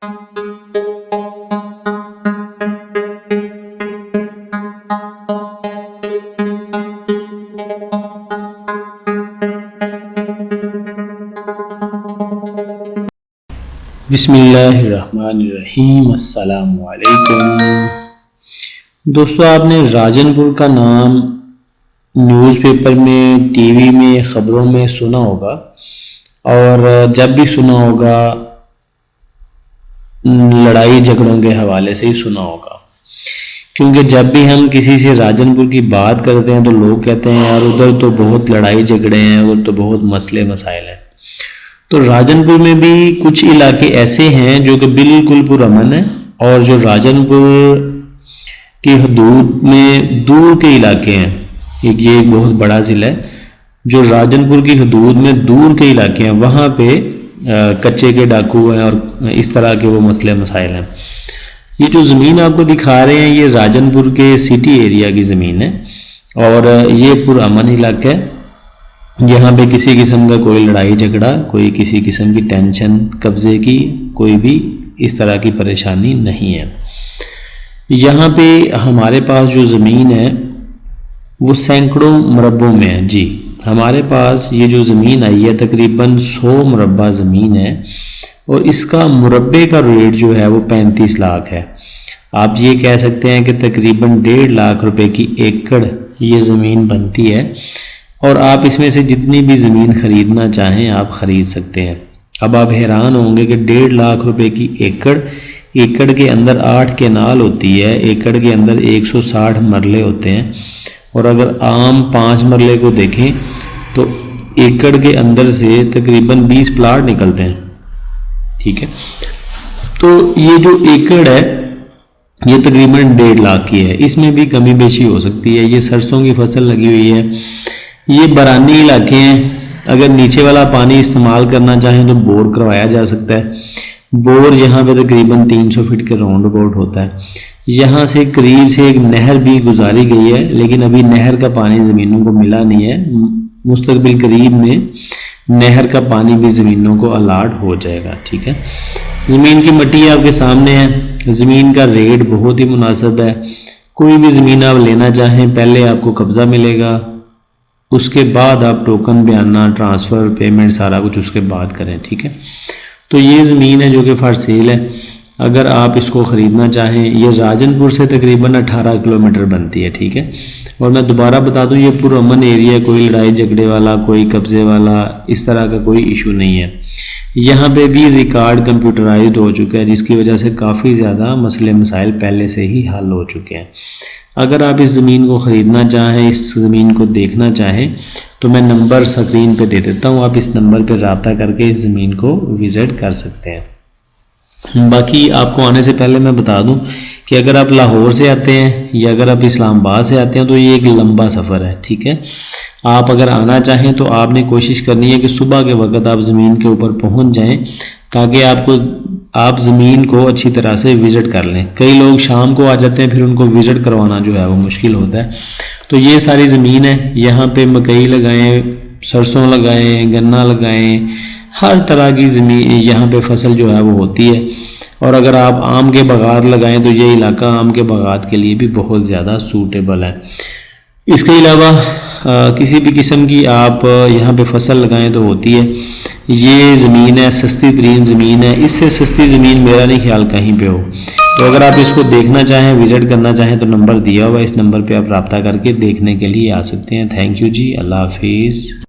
बिस्मिल्लाहिर्रहमानिर्रहीम। अस्सलाम वालेकुम दोस्तों, आपने राजन पुर का नाम न्यूज़पेपर में, टीवी में, ख़बरों में सुना होगा, और जब भी सुना होगा लड़ाई झगड़ों के हवाले से ही सुना होगा। क्योंकि जब भी हम किसी से राजनपुर की बात करते हैं तो लोग कहते हैं यार उधर तो बहुत लड़ाई झगड़े हैं, उधर तो बहुत मसले मसाइल हैं। तो राजनपुर में भी कुछ इलाके ऐसे हैं जो कि बिल्कुल पुरअमन है, और जो राजनपुर की हदूद में दूर के इलाके हैं, ये एक बहुत बड़ा ज़िला है, जो राजनपुर की हदूद में दूर के इलाके हैं वहाँ पे कच्चे के डाकू हैं और इस तरह के वो मसले मसाइल हैं। ये जो ज़मीन आपको दिखा रहे हैं ये राजनपुर के सिटी एरिया की ज़मीन है, और ये पुरअमन इलाका है। यहाँ पे किसी किस्म का कोई लड़ाई झगड़ा, कोई किसी किस्म की टेंशन, कब्जे की कोई भी इस तरह की परेशानी नहीं है। यहाँ पे हमारे पास जो ज़मीन है वो सैकड़ों मुरब्बों में है जी। हमारे पास ये जो ज़मीन आई है तकरीबन 100 मुरब्बा ज़मीन है, और इसका मुरब्बे का रेट जो है वो 35 लाख है। आप ये कह सकते हैं कि तकरीबन 1.5 लाख रुपए की एकड़ ये ज़मीन बनती है, और आप इसमें से जितनी भी ज़मीन ख़रीदना चाहें आप ख़रीद सकते हैं। अब आप हैरान होंगे कि 1.5 लाख रुपए की एकड़ के अंदर 8 केनाल होती है, एकड़ के अंदर 160 मरले होते हैं, और अगर आम 5 मरले को देखें तो एकड़ के अंदर से तकरीबन 20 प्लाट निकलते हैं। ठीक है, तो ये जो एकड़ है ये तकरीबन 1.5 लाख की है। इसमें भी कमी बेशी हो सकती है। ये सरसों की फसल लगी हुई है, ये बरानी इलाके हैं। अगर नीचे वाला पानी इस्तेमाल करना चाहें तो बोर करवाया जा सकता है। बोर यहाँ पे तकरीबन 300 फीट के राउंड अबाउट होता है। यहाँ से करीब से एक नहर भी गुजारी गई है, लेकिन अभी नहर का पानी ज़मीनों को मिला नहीं है। मुस्तकबिल करीब में नहर का पानी भी ज़मीनों को अलाट हो जाएगा। ठीक है, ज़मीन की मट्टी आपके सामने है। ज़मीन का रेट बहुत ही मुनासिब है। कोई भी ज़मीन आप लेना चाहें पहले आपको कब्ज़ा मिलेगा, उसके बाद आप टोकन बयाना, ट्रांसफ़र, पेमेंट सारा कुछ उसके बाद करें। ठीक है, तो ये ज़मीन है जो कि फॉर सेल है। अगर आप इसको ख़रीदना चाहें, ये राजनपुर से तकरीबन 18 किलोमीटर बनती है। ठीक है, और मैं दोबारा बता दूं ये पुरअमन एरिया, कोई लड़ाई झगड़े वाला, कोई कब्ज़े वाला इस तरह का कोई इशू नहीं है। यहाँ पे भी रिकॉर्ड कंप्यूटराइज्ड हो चुका है, जिसकी वजह से काफ़ी ज़्यादा मसले मसाइल पहले से ही हल हो चुके हैं। अगर आप इस ज़मीन को ख़रीदना चाहें, इस ज़मीन को देखना चाहें, तो मैं नंबर स्क्रीन पे दे देता हूँ। आप इस नंबर पे रब्ता करके इस ज़मीन को विज़िट कर सकते हैं। बाकी आपको आने से पहले मैं बता दूं कि अगर आप लाहौर से आते हैं या अगर आप इस्लामाबाद से आते हैं तो ये एक लंबा सफ़र है। ठीक है, आप अगर आना चाहें तो आपने कोशिश करनी है कि सुबह के वक्त आप ज़मीन के ऊपर पहुँच जाएँ, ताकि आप ज़मीन को अच्छी तरह से विज़िट कर लें। कई लोग शाम को आ जाते हैं, फिर उनको विज़िट करवाना जो है वो मुश्किल होता है। तो ये सारी ज़मीन है, यहाँ पे मकई लगाएं, सरसों लगाएं, गन्ना लगाएं, हर तरह की ज़मीन यहाँ पे फसल जो है वो होती है। और अगर आप आम के बागात लगाएं तो ये इलाका आम के बागात के लिए भी बहुत ज़्यादा सूटेबल है। इसके अलावा किसी भी किस्म की आप यहाँ पे फसल लगाएं तो होती है। ये ज़मीन है, सस्ती तरीन ज़मीन है, इससे सस्ती ज़मीन मेरा नहीं ख्याल कहीं पे हो। तो अगर आप इसको देखना चाहें, विज़िट करना चाहें तो नंबर दिया हुआ, इस नंबर पे आप रब्ता करके देखने के लिए आ सकते हैं। थैंक यू जी, अल्लाह हाफिज़।